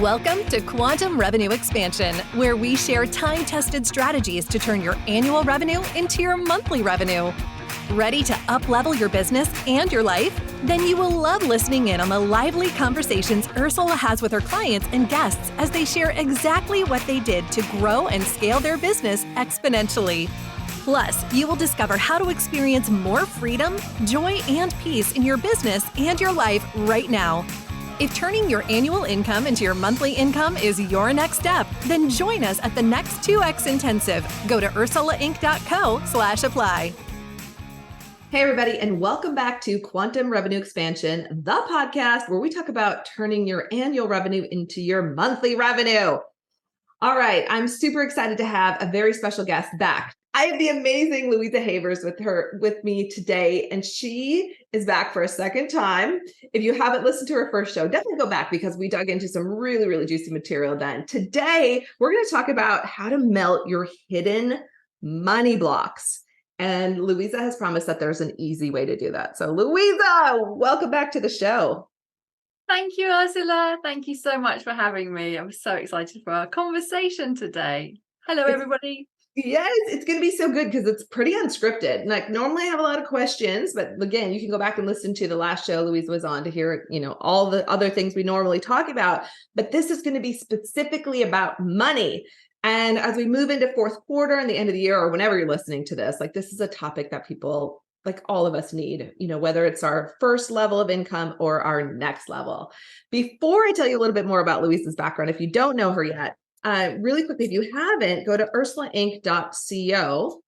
Welcome to Quantum Revenue Expansion, where we share time-tested strategies to turn your annual revenue into your monthly revenue. Ready to up-level your business and your life? Then you will love listening in on the lively conversations Ursula has with her clients and guests as they share exactly what they did to grow and scale their business exponentially. Plus, you will discover how to experience more freedom, joy, and peace in your business and your life right now. If turning your annual income into your monthly income is your next step, then join us at the next 2X Intensive. Go to ursulainc.co/apply. Hey, everybody, and welcome back to Quantum Revenue Expansion, the podcast where we talk about turning your annual revenue into your monthly revenue. All right, I'm super excited to have a very special guest back. I have the amazing Louisa Havers with me today, and she is back for a second time. If you haven't listened to her first show, definitely go back because we dug into some really, really juicy material then. Today, we're going to talk about how to melt your hidden money blocks. And Louisa has promised that there's an easy way to do that. So Louisa, welcome back to the show. Thank you, Ursula. Thank you so much for having me. I'm so excited for our conversation today. Hello, everybody. Yes, it's going to be so good because it's pretty unscripted. Like normally I have a lot of questions, but again, you can go back and listen to the last show Louisa was on to hear, all the other things we normally talk about. But this is going to be specifically about money. And as we move into fourth quarter and the end of the year, or whenever you're listening to this, like this is a topic that people, like all of us need, whether it's our first level of income or our next level. Before I tell you a little bit more about Louisa's background, if you don't know her yet, really quickly, if you haven't, go to ursulainc.co.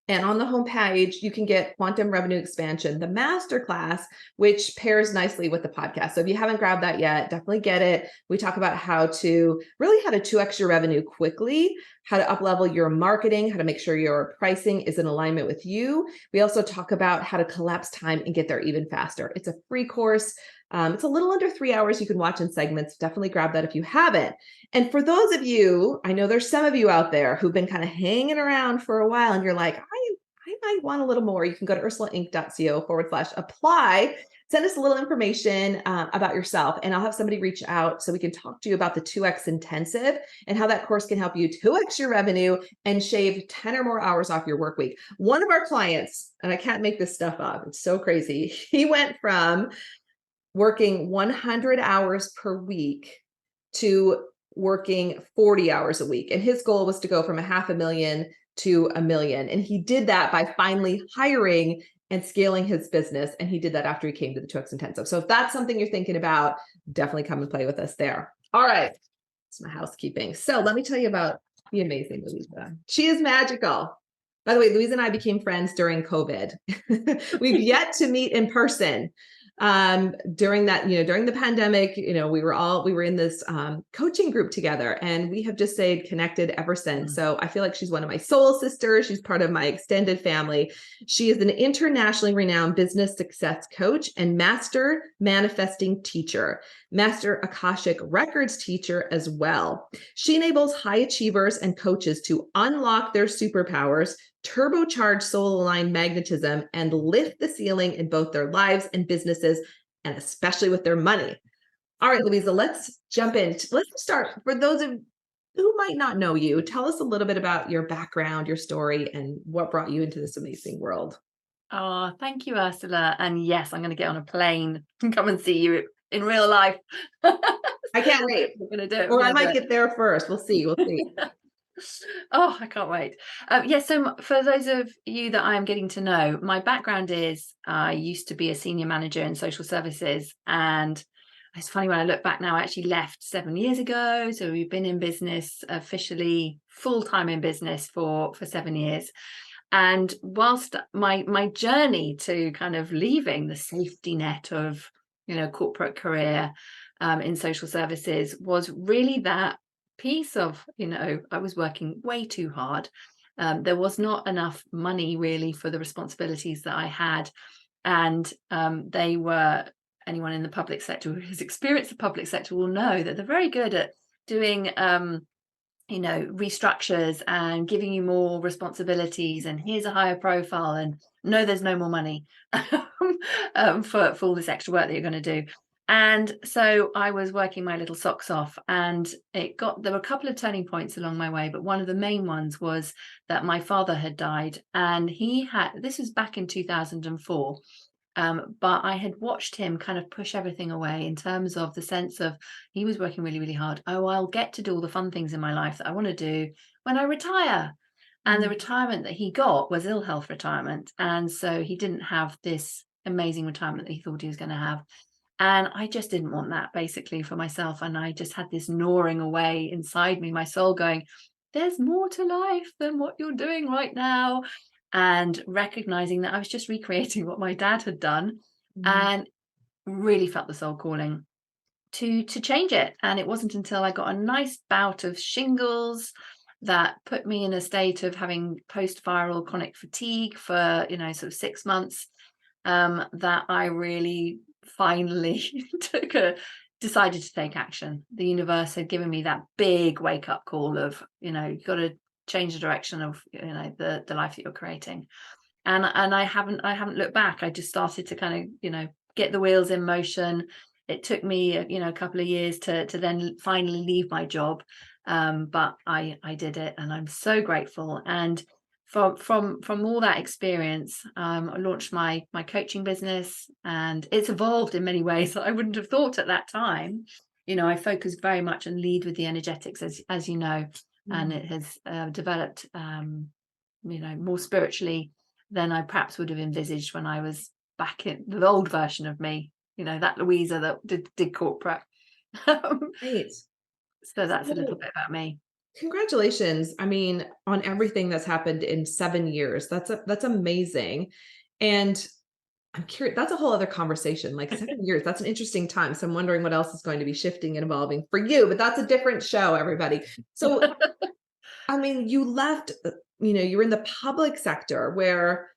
And on the homepage, you can get Quantum Revenue Expansion, the masterclass, which pairs nicely with the podcast. So if you haven't grabbed that yet, definitely get it. We talk about how to 2x your revenue quickly, how to up-level your marketing, how to make sure your pricing is in alignment with you. We also talk about how to collapse time and get there even faster. It's a free course. It's a little under 3 hours. You can watch in segments. Definitely grab that if you haven't. And for those of you, I know there's some of you out there who've been kind of hanging around for a while and you're like, I might want a little more. You can go to ursulainc.co/apply. Send us a little information about yourself, and I'll have somebody reach out so we can talk to you about the 2X Intensive and how that course can help you 2X your revenue and shave 10 or more hours off your work week. One of our clients, and I can't make this stuff up, it's so crazy. He went from working 100 hours per week to working 40 hours a week. And his goal was to go from $500,000 to $1 million. And he did that by finally hiring and scaling his business. And he did that after he came to the 2X Intensive. So if that's something you're thinking about, definitely come and play with us there. All right. It's my housekeeping. So let me tell you about the amazing Louisa. She is magical. By the way, Louisa and I became friends during COVID. We've yet to meet in person. During the pandemic, we were in this coaching group together, and we have just stayed connected ever since. So I feel like she's one of my soul sisters. She's part of my extended family. She is an internationally renowned business success coach and master manifesting teacher, master Akashic records teacher as well. She enables high achievers and coaches to unlock their superpowers, turbocharge soul-aligned magnetism, and lift the ceiling in both their lives and businesses, and especially with their money. All right, Louisa, let's jump in. Let's start. For those of who might not know you, tell us a little bit about your background, your story, and what brought you into this amazing world. Oh, thank you, Ursula. And yes, I'm going to get on a plane and come and see you in real life. I can't wait. We're going to do it. Or I might get there first. We'll see. Oh, I can't wait. So for those of you that I'm getting to know, my background is I used to be a senior manager in social services. And it's funny, when I look back now, I actually left 7 years ago. So we've been in business officially full-time in business for 7 years. And whilst my journey to kind of leaving the safety net of, corporate career in social services was really that piece of, I was working way too hard. There was not enough money really for the responsibilities that I had. And they were, anyone in the public sector who has experienced the public sector will know that they're very good at doing, restructures and giving you more responsibilities. And here's a higher profile, and no, there's no more money for all this extra work that you're going to do. And so I was working my little socks off, and there were a couple of turning points along my way, but one of the main ones was that my father had died, and this was back in 2004. But I had watched him kind of push everything away in terms of the sense of he was working really, really hard. Oh, I'll get to do all the fun things in my life that I want to do when I retire. And the Mhm. retirement that he got was ill health retirement. And so he didn't have this amazing retirement that he thought he was going to have. And I just didn't want that basically for myself. And I just had this gnawing away inside me, my soul going, there's more to life than what you're doing right now. And recognizing that I was just recreating what my dad had done, Mhm. and really felt the soul calling to change it. And it wasn't until I got a nice bout of shingles that put me in a state of having post-viral chronic fatigue for, sort of 6 months, that I really finally decided to take action. The universe had given me that big wake up call of, you've got to change the direction of, the life that you're creating. And I haven't looked back. I just started to kind of, get the wheels in motion. It took me, a couple of years to then finally leave my job. But I did it, and I'm so grateful. And from all that experience, I launched my coaching business, and it's evolved in many ways that I wouldn't have thought at that time. I focus very much and lead with the energetics, as you know, and Mhm. it has developed, more spiritually than I perhaps would have envisaged when I was back in the old version of me. That Louisa that did corporate. Um, Right. so that's a little So bit about me. congratulations. I mean, on everything that's happened in 7 years. That's amazing. And I'm curious, that's a whole other conversation. Like 7 years, that's an interesting time. So I'm wondering what else is going to be shifting and evolving for you, but that's a different show, everybody. So, I mean, you left, you were in the public sector where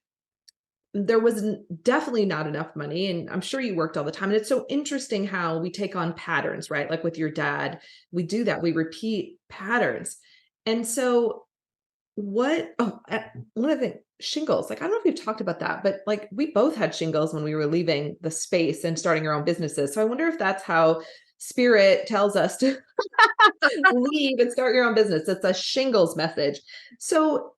there was definitely not enough money, and I'm sure you worked all the time. And it's so interesting how we take on patterns, right? Like with your dad, we do that. We repeat patterns. And so one of the shingles, like, I don't know if we've talked about that, but like we both had shingles when we were leaving the space and starting our own businesses. So I wonder if that's how spirit tells us to leave and start your own business. It's a shingles message. So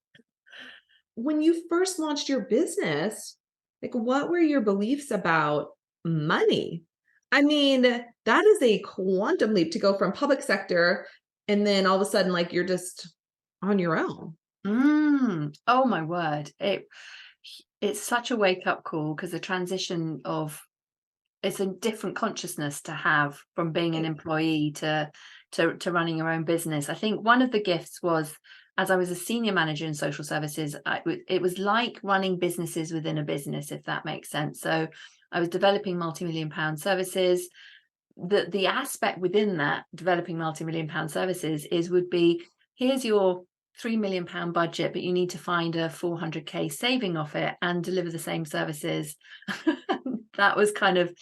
when you first launched your business, like, what were your beliefs about money? I mean, that is a quantum leap to go from public sector and then all of a sudden, like, you're just on your own. Oh my word! It's such a wake up call, because the transition of it's a different consciousness to have from being an Right. employee to running your own business. I think one of the gifts was, as I was a senior manager in social services, it was like running businesses within a business, if that makes sense. So I was developing multi-million pound services. The aspect within that, developing multi-million pound services, would be, here's your £3 million budget, but you need to find a 400k saving off it and deliver the same services. That was kind of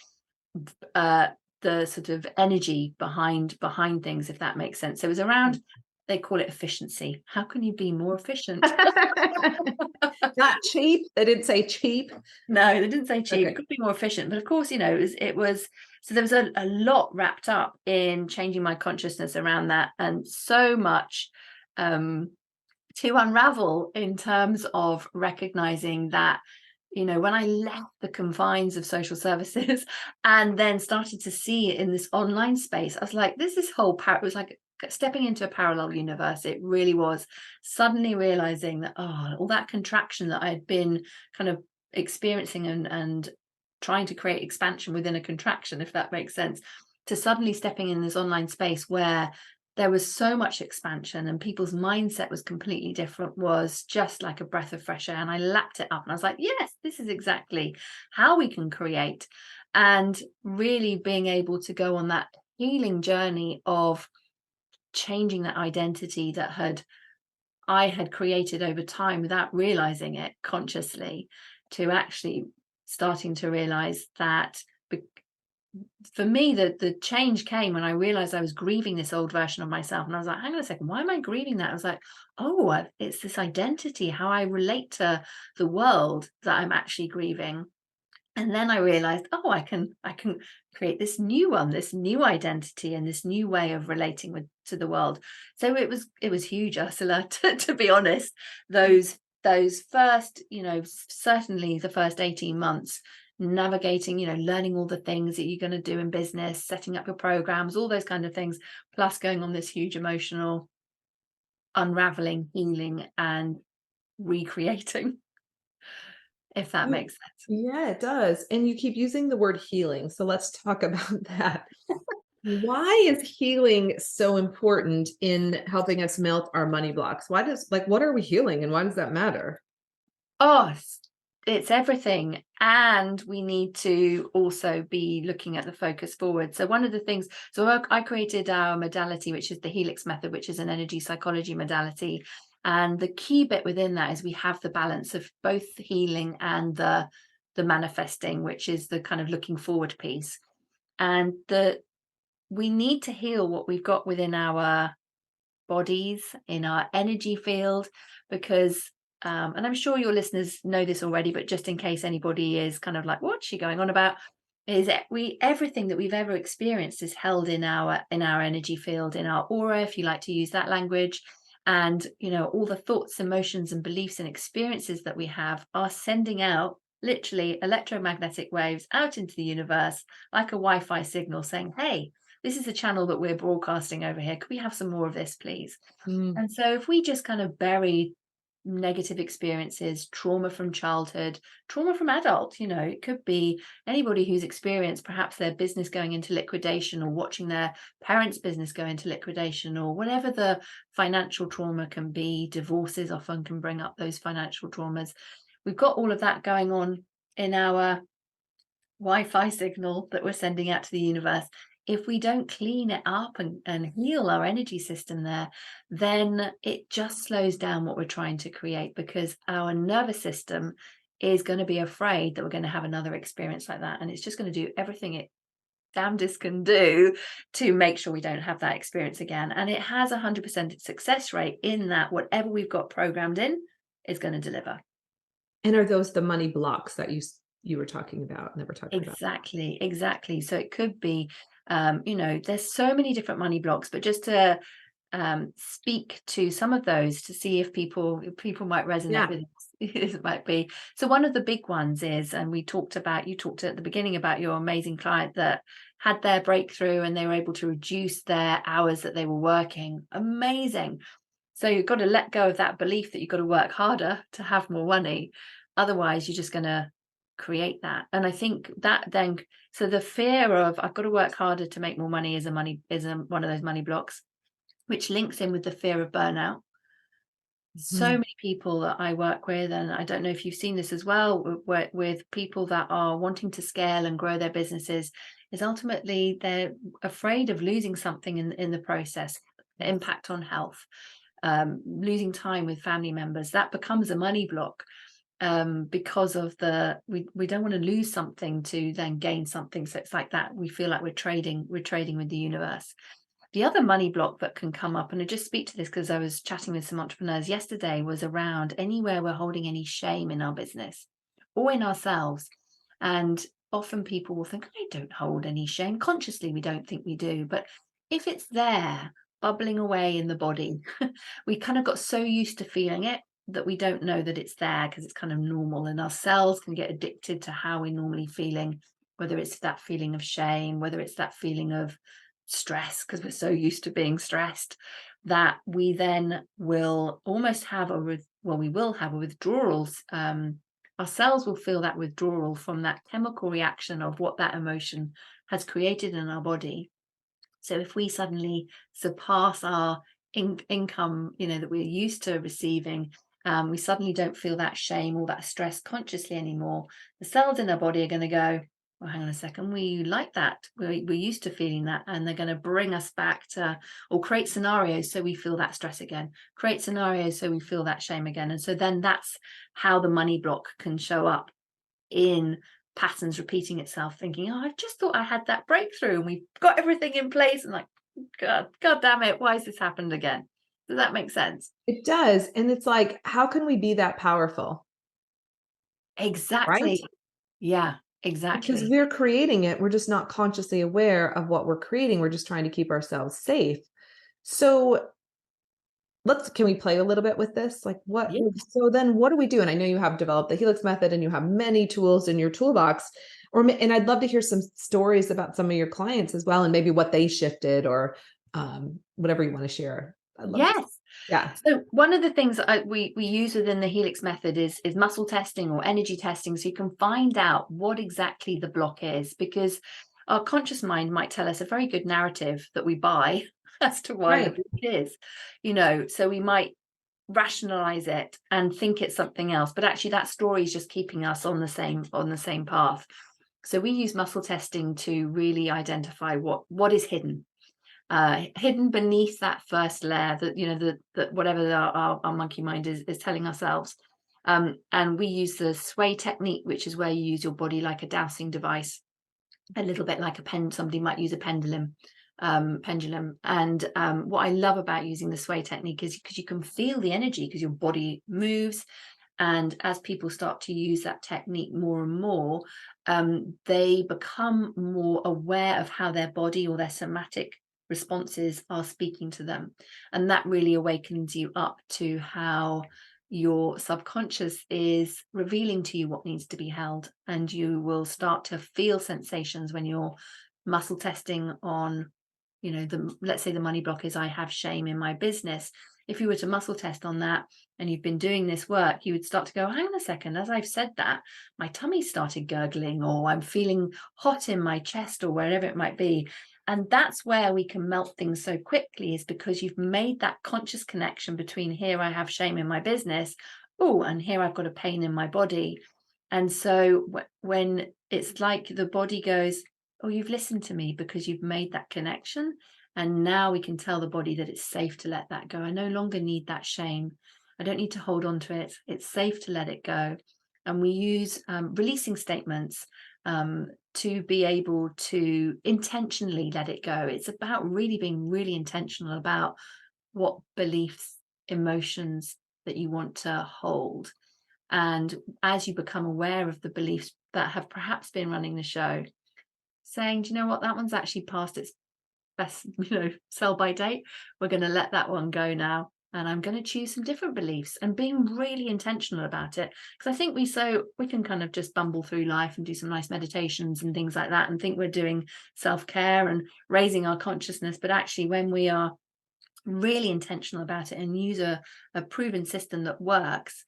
uh, the sort of energy behind things, if that makes sense. So it was around, they call it efficiency. How can you be more efficient? Not cheap. They didn't say cheap. No, they didn't say cheap. It Okay. could be more efficient, but of course, it was. So there was a lot wrapped up in changing my consciousness around that, and so much um, to unravel in terms of recognizing that, when I left the confines of social services and then started to see it in this online space, I was like, this is it was like stepping into a parallel universe. It really was, suddenly realizing that, all that contraction that I had been kind of experiencing, and trying to create expansion within a contraction, if that makes sense, to suddenly stepping in this online space where there was so much expansion and people's mindset was completely different, was just like a breath of fresh air. And I lapped it up and I was like, yes, this is exactly how we can create. And really being able to go on that healing journey of changing that identity that I had created over time without realizing it consciously, to actually starting to realize that, for me, the change came when I realized I was grieving this old version of myself. And I was like, hang on a second, why am I grieving that? I was like, it's this identity, how I relate to the world, that I'm actually grieving. And then I realized, oh, I can create this new one, this new identity, and this new way of relating with to the world. So it was huge, Ursula, to be honest. Those first, certainly the first 18 months, navigating, learning all the things that you're going to do in business, setting up your programs, all those kind of things, plus going on this huge emotional unraveling, healing, and recreating, if that Mm, makes sense. yeah, it does. And you keep using the word healing. So let's talk about that. Why is healing so important in helping us melt our money blocks? What are we healing and why does that matter? Oh, it's everything. And we need to also be looking at the focus forward. So one of the things, so I created our modality, which is the Helix method, which is an energy psychology modality. And the key bit within that is we have the balance of both the healing and the manifesting, which is the kind of looking forward piece. And we need to heal what we've got within our bodies, in our energy field, because and I'm sure your listeners know this already, but just in case anybody is kind of like, what's she going on about? Is that we everything that we've ever experienced is held in our energy field, in our aura, if you like to use that language. And all the thoughts, emotions, and beliefs and experiences that we have are sending out literally electromagnetic waves out into the universe like a Wi-Fi signal saying, hey, this is the channel that we're broadcasting over here. Could we have some more of this, please? Mm. And so if we just kind of bury negative experiences, trauma from childhood, trauma from adult, it could be anybody who's experienced perhaps their business going into liquidation or watching their parents' business go into liquidation or whatever the financial trauma can be. Divorces often can bring up those financial traumas. We've got all of that going on in our Wi-Fi signal that we're sending out to the universe. If we don't clean it up and heal our energy system there, then it just slows down what we're trying to create, because our nervous system is going to be afraid that we're going to have another experience like that. And it's just going to do everything it damnedest can do to make sure we don't have that experience again. And it has 100% success rate in that whatever we've got programmed in is going to deliver. And are those the money blocks that you were talking about and that we're talking about? Exactly, exactly. So it could be, there's so many different money blocks, but just to speak to some of those to see if people might resonate Yeah. with it might be. So one of the big ones is, and you talked at the beginning about your amazing client that had their breakthrough and they were able to reduce their hours that they were working. Amazing. So you've got to let go of that belief that you've got to work harder to have more money. Otherwise, you're just going to create that. And I think that then, so the fear of I've got to work harder to make more money one of those money blocks, which links in with the fear of burnout. So Mhm. many people that I work with, and I don't know if you've seen this as well, with people that are wanting to scale and grow their businesses, is ultimately they're afraid of losing something in the process, the Yes. impact on health, losing time with family members. That becomes a money block, because of we don't want to lose something to then gain something. So it's like that. We feel like we're trading with the universe. The other money block that can come up, and I just speak to this because I was chatting with some entrepreneurs yesterday, was around anywhere we're holding any shame in our business or in ourselves. And often people will think, I don't hold any shame. Consciously, we don't think we do. But if it's there, bubbling away in the body, we kind of got so used to feeling it that we don't know that it's there because it's kind of normal. And our cells can get addicted to how we're normally feeling, whether it's that feeling of shame, whether it's that feeling of stress, because we're so used to being stressed, that we then will almost have we will have a withdrawal. Our cells will feel that withdrawal from that chemical reaction of what that emotion has created in our body. So if we suddenly surpass our income, that we're used to receiving, we suddenly don't feel that shame or that stress consciously anymore. The cells in our body are going to go, well, hang on a second, we like that. We're used to feeling that. And they're going to bring us back to, or create scenarios so we feel that stress again, create scenarios so we feel that shame again. And so then that's how the money block can show up, in patterns repeating itself, thinking, oh, I just thought I had that breakthrough and we've got everything in place. And like, God damn it, why has this happened again? Does that make sense? It does. And it's like, how can we be that powerful? Right? Exactly. Yeah. because Exactly. we're creating it. We're just not consciously aware of what we're creating. We're just trying to keep ourselves safe. So can we play a little bit with this? Like Yeah. so then what do we do? And I know you have developed the Helix method and you have many tools in your toolbox. And I'd love to hear some stories about some of your clients as well, and maybe what they shifted, or whatever you want to share. I'd love to. Yes. Yeah. So one of the things that we use within the Helix method is muscle testing or energy testing, so you can find out what exactly the block is, because our conscious mind might tell us a very good narrative that we buy as to why the Right. block is, so we might rationalize it and think it's something else, but actually that story is just keeping us on the same path. So we use muscle testing to really identify what is hidden beneath that first layer, that that whatever our monkey mind is telling ourselves. And we use the sway technique, which is where you use your body like a dowsing device, a little bit like a pen. Somebody might use a pendulum. And what I love about using the sway technique is because you can feel the energy, because your body moves. And as people start to use that technique more and more, they become more aware of how their body or their somatic responses are speaking to them. And that really awakens you up to how your subconscious is revealing to you what needs to be held. And you will start to feel sensations when you're muscle testing on, let's say the money block is, I have shame in my business. If you were to muscle test on that and you've been doing this work, you would start to go, hang on a second, as I've said that, my tummy started gurgling, or I'm feeling hot in my chest, or wherever it might be. And that's where we can melt things so quickly, is because you've made that conscious connection between, here I have shame in my business, oh, and here I've got a pain in my body. And so when it's like the body goes, oh, you've listened to me because you've made that connection. And now we can tell the body that it's safe to let that go. I no longer need that shame. I don't need to hold on to it. It's safe to let it go. And we use releasing statements to be able to intentionally let it go. It's about really being really intentional about what beliefs, emotions that you want to hold. And as you become aware of the beliefs that have perhaps been running the show, saying, do you know what, that one's actually past its best, sell by date. We're going to let that one go now. And I'm going to choose some different beliefs, and being really intentional about it. Because I think we can kind of just bumble through life and do some nice meditations and things like that and think we're doing self-care and raising our consciousness. But actually, when we are really intentional about it and use a proven system that works,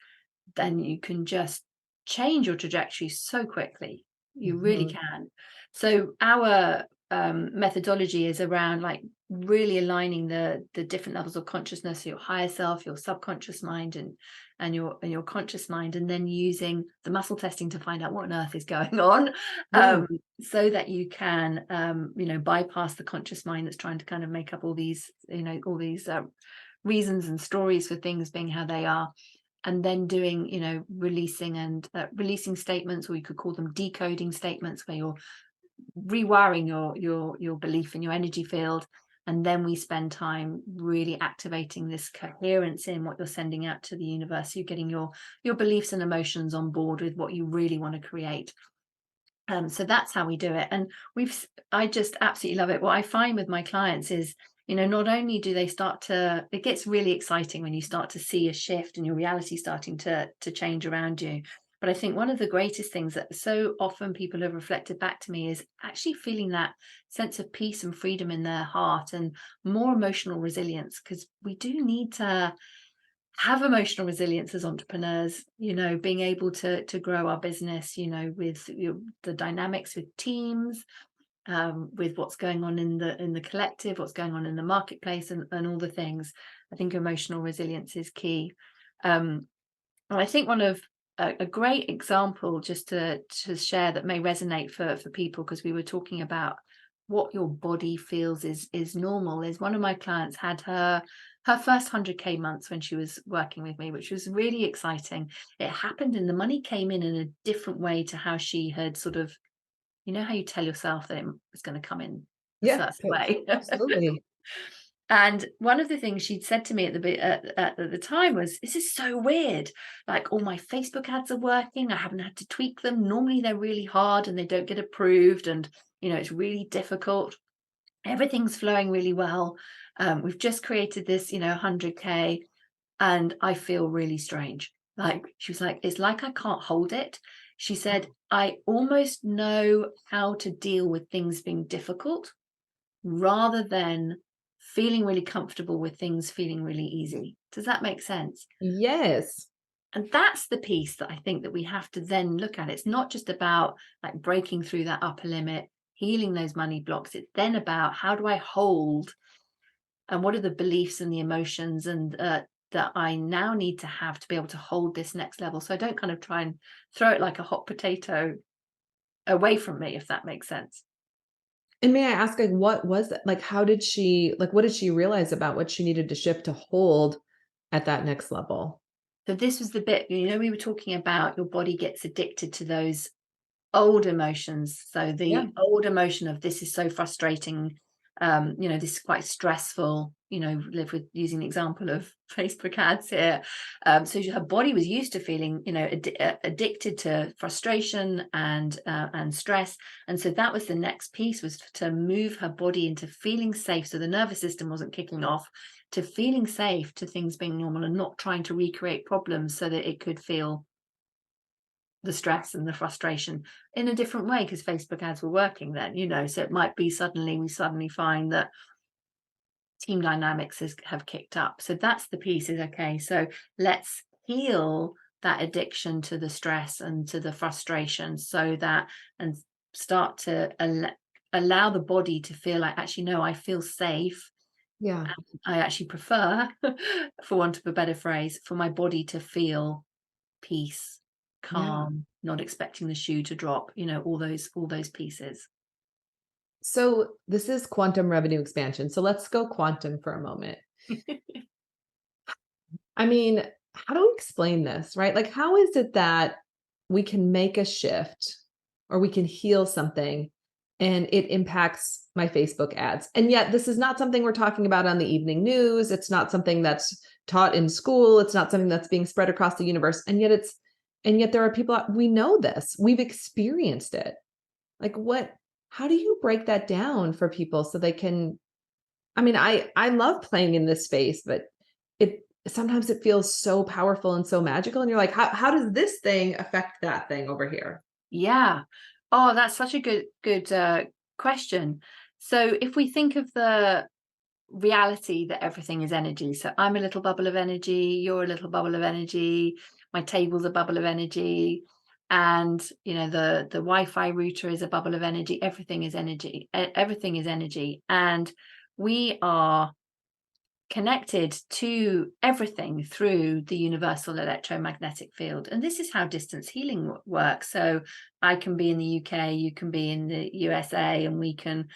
then you can just change your trajectory so quickly. You really Mhm. can. So our methodology is around like really aligning the different levels of consciousness, your higher self, your subconscious mind, and your conscious mind, and then using the muscle testing to find out what on earth is going on, Yeah. so that you can bypass the conscious mind that's trying to kind of make up all these reasons and stories for things being how they are. And then doing releasing statements, or you could call them decoding statements, where you're rewiring your belief in your energy field. And then we spend time really activating this coherence in what you're sending out to the universe. So you're getting your beliefs and emotions on board with what you really want to create. So that's how we do it. And I just absolutely love it. What I find with my clients is, not only do they it gets really exciting when you start to see a shift and your reality starting to change around you. But I think one of the greatest things that so often people have reflected back to me is actually feeling that sense of peace and freedom in their heart, and more emotional resilience, because we do need to have emotional resilience as entrepreneurs, being able to grow our business, with the dynamics with teams, with what's going on in the collective, what's going on in the marketplace, and all the things. I think emotional resilience is key. And I think one of a great example, just to share, that may resonate for people, because we were talking about what your body feels is normal, is one of my clients had her first 100K months when she was working with me, which was really exciting. It happened and the money came in a different way to how she had sort of, how you tell yourself that it's going to come in a Yeah. certain way. Absolutely. And one of the things she'd said to me at the time was, "This is so weird. Like all my Facebook ads are working. I haven't had to tweak them. Normally they're really hard and they don't get approved, and it's really difficult. Everything's flowing really well. We've just created this, 100K, and I feel really strange." Like she was like, "It's like I can't hold it." She said, "I almost know how to deal with things being difficult rather than feeling really comfortable with things feeling really easy." Does that make sense? Yes. And that's the piece that I think that we have to then look at. It's not just about like breaking through that upper limit, healing those money blocks. It's then about, how do I hold, and what are the beliefs and the emotions and that I now need to have to be able to hold this next level, so I don't kind of try and throw it like a hot potato away from me, if that makes sense. And may I ask, like, what was it? Like, how did she like, what did she realize about what she needed to shift to hold at that next level? So this was the bit, we were talking about your body gets addicted to those old emotions. So Yeah. the old emotion of, this is so frustrating, this is quite stressful, live with using the example of Facebook ads here. So her body was used to feeling, addicted to frustration and stress. And so that was the next piece, was to move her body into feeling safe. So the nervous system wasn't kicking off, to feeling safe, to things being normal and not trying to recreate problems so that it could feel the stress and the frustration in a different way, because Facebook ads were working then, so it might be we suddenly find that team dynamics have kicked up. So that's the piece, is okay, so let's heal that addiction to the stress and to the frustration, so that, and start to allow the body to feel like, actually, no, I feel safe. Yeah. I actually prefer, for want of a better phrase, for my body to feel peace, Yeah. calm, not expecting the shoe to drop, all those pieces. So this is quantum revenue expansion. So let's go quantum for a moment. I mean, how do we explain this, right? Like, how is it that we can make a shift or we can heal something and it impacts my Facebook ads? And yet, this is not something we're talking about on the evening news. It's not something that's taught in school. It's not something that's being spread across the universe. And yet there are people we know this. We've experienced it. Like, how do you break that down for people so they can I mean, I love playing in this space, but it sometimes it feels so powerful and so magical, and you're like, how does this thing affect that thing over here? Yeah. Oh, that's such a good question. So if we think of the reality that everything is energy, so I'm a little bubble of energy, you're a little bubble of energy, my table's a bubble of energy, and the Wi-Fi router is a bubble of energy. Everything is energy. Everything is energy, and we are connected to everything through the universal electromagnetic field. And this is how distance healing works. So I can be in the UK, you can be in the USA, and we can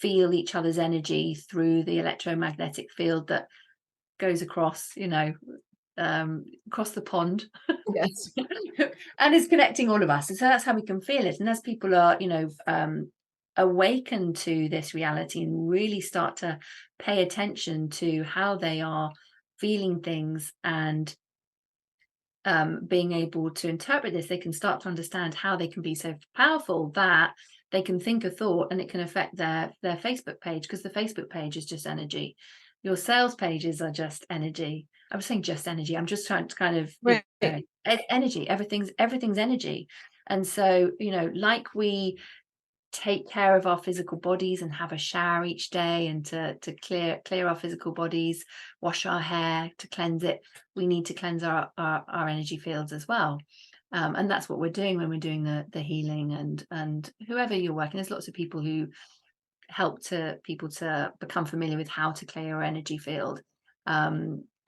feel each other's energy through the electromagnetic field that goes across, across the pond, Yes. and is connecting all of us. And so that's how we can feel it. And as people are, awaken to this reality and really start to pay attention to how they are feeling things, and being able to interpret this, they can start to understand how they can be so powerful that they can think a thought and it can affect their Facebook page, because the Facebook page is just energy. Your sales pages are just energy. I was saying just energy. I'm just trying to kind of, Right. energy. Everything's energy. And so, like we take care of our physical bodies and have a shower each day, and to clear our physical bodies, wash our hair to cleanse it, we need to cleanse our energy fields as well. And that's what we're doing when we're doing the healing, and whoever you're working, there's lots of people who help to people to become familiar with how to clear your energy field.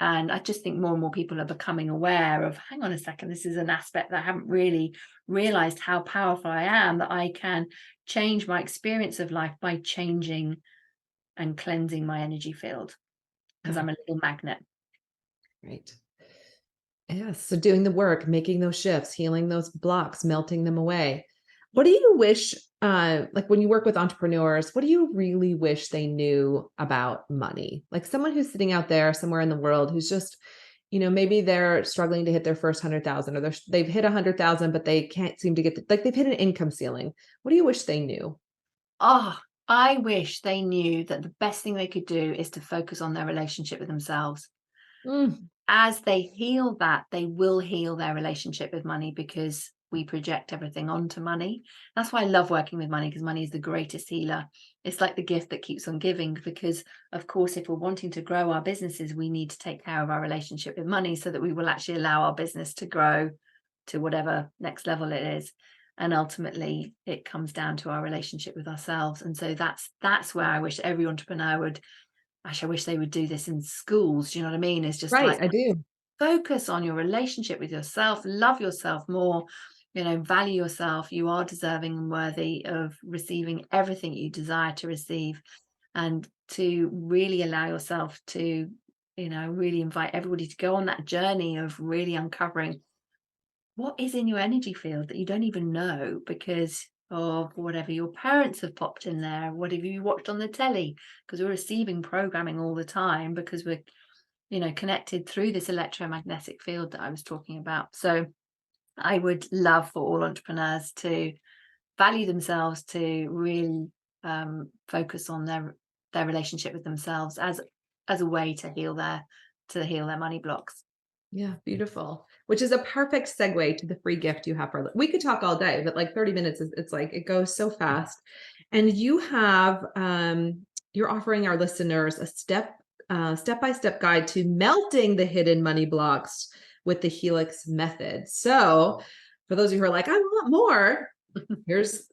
And I just think more and more people are becoming aware of, hang on a second, this is an aspect that I haven't really realized how powerful I am, that I can change my experience of life by changing and cleansing my energy field, because Yeah. I'm a little magnet. Right. Yes. So doing the work, making those shifts, healing those blocks, melting them away. What do you wish, like when you work with entrepreneurs, what do you really wish they knew about money? Like someone who's sitting out there somewhere in the world who's just, maybe they're struggling to hit their first 100,000 or they've hit 100,000, but they can't seem to get like they've hit an income ceiling. What do you wish they knew? Oh, I wish they knew that the best thing they could do is to focus on their relationship with themselves. Mm, As they heal that, they will heal their relationship with money because we project everything onto money. That's why I love working with money, because money is the greatest healer. It's like the gift that keeps on giving, because of course, if we're wanting to grow our businesses, we need to take care of our relationship with money so that we will actually allow our business to grow to whatever next level it is. And ultimately it comes down to our relationship with ourselves. And so that's where I wish every entrepreneur would, actually I wish they would do this in schools. Do you know what I mean? It's just right, like, I do. focus on your relationship with yourself, love yourself more, value yourself. You are deserving and worthy of receiving everything you desire to receive, and to really allow yourself to, really invite everybody to go on that journey of really uncovering what is in your energy field that you don't even know because of whatever your parents have popped in there, whatever you watched on the telly, because we're receiving programming all the time because we're connected through this electromagnetic field that I was talking about. So I would love for all entrepreneurs to value themselves, to really focus on their relationship with themselves as a way to heal their money blocks. Yeah, beautiful. Which is a perfect segue to the free gift you have for we could talk all day, but like 30 minutes is it's like it goes so fast. And you have you're offering our listeners a step-by-step guide to melting the hidden money blocks with the Helix method. So for those of you who are like, I want more, here's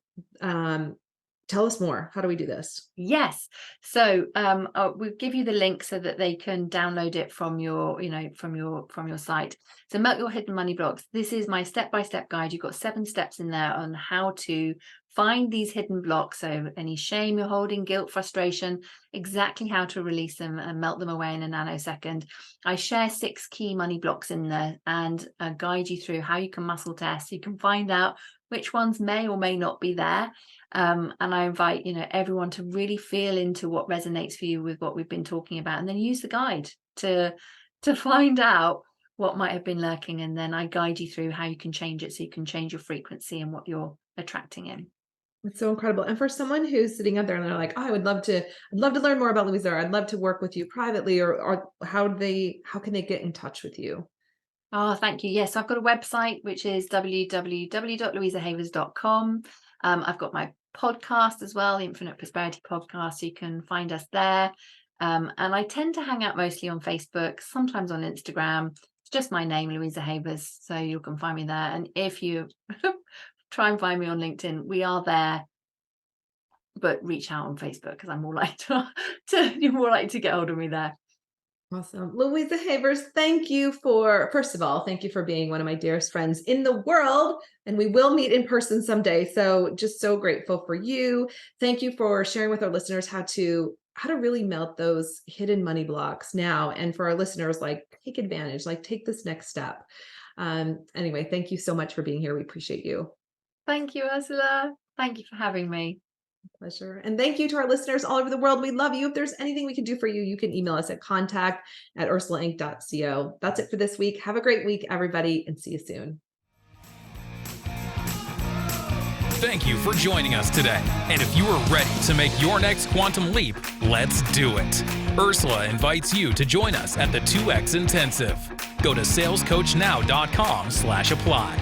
tell us more. How do we do this? Yes. So we'll give you the link so that they can download it from your, from your site. So melt your hidden money blocks. This is my step-by-step guide. You've got 7 steps in there on how to find these hidden blocks. So any shame you're holding, guilt, frustration, exactly how to release them and melt them away in a nanosecond. I share 6 key money blocks in there and guide you through how you can muscle test. You can find out which ones may or may not be there. And I invite, everyone to really feel into what resonates for you with what we've been talking about, and then use the guide to find out what might have been lurking. And then I guide you through how you can change it so you can change your frequency and what you're attracting in. It's so incredible. And for someone who's sitting out there and they're like, oh, I'd love to learn more about Louisa, or I'd love to work with you privately, or how can they get in touch with you? Oh, thank you. Yes, I've got a website, which is www.louisahavers.com. I've got my podcast as well, the Infinite Prosperity Podcast. You can find us there. And I tend to hang out mostly on Facebook, sometimes on Instagram. It's just my name, Louisa Havers. So you can find me there. And if you try and find me on LinkedIn, we are there. But reach out on Facebook because I'm more likely you're more likely to get hold of me there. Awesome. Louisa Havers, first of all, thank you for being one of my dearest friends in the world. And we will meet in person someday. So just so grateful for you. Thank you for sharing with our listeners how to really melt those hidden money blocks now. And for our listeners, like take advantage, like take this next step. Anyway, thank you so much for being here. We appreciate you. Thank you, Ursula. Thank you for having me. Pleasure. And thank you to our listeners all over the world. We love you. If there's anything we can do for you, you can email us at contact@ursulainc.co. That's it for this week. Have a great week, everybody, and see you soon. Thank you for joining us today. And if you are ready to make your next quantum leap, let's do it. Ursula invites you to join us at the 2X Intensive. Go to salescoachnow.com/apply.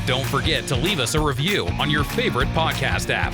Don't forget to leave us a review on your favorite podcast app.